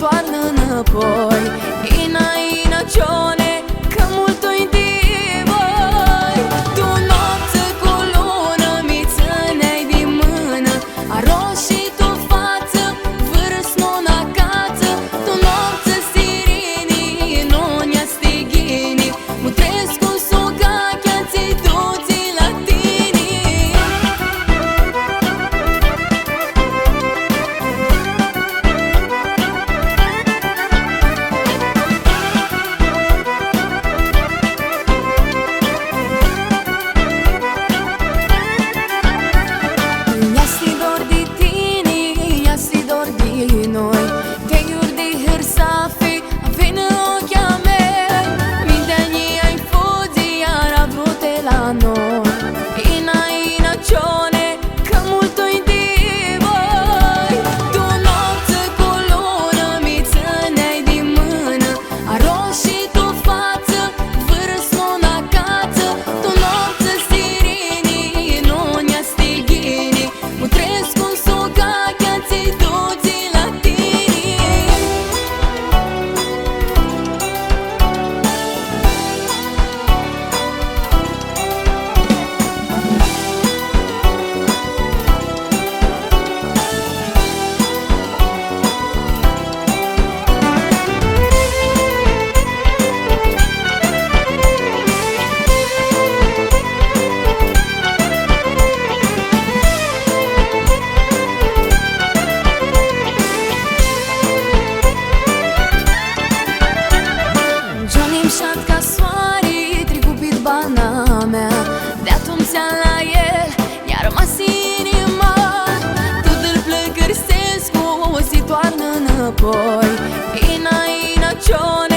toarnă înapoi. Ina, ina, cione, că mult-o-i di voi. Tu noapte cu lună mi țineai din mână, aroșii tu față, vârst non acasă. Tu noapte stirini, non ja stigini, mutrescu suga chiați tuți latini. Noi te iurdi hârsafi, avine ochia mea, mii de ani ai fugi, iar a vrute la noi. Ina, ina, cione, că mult-o-i di voi. Tu noapte cu lună mi țineai din mână, aroșii tu față, vârst non acasă. Tu noapte stirini, non ja stigini, mutrescu suga chiați tuți. Șat ca soare, tricupit bana mea, de atunci la el i-a rămas inima. Tu îl plăcărsesc, o si toarnă înapoi. Ina, ina, cione.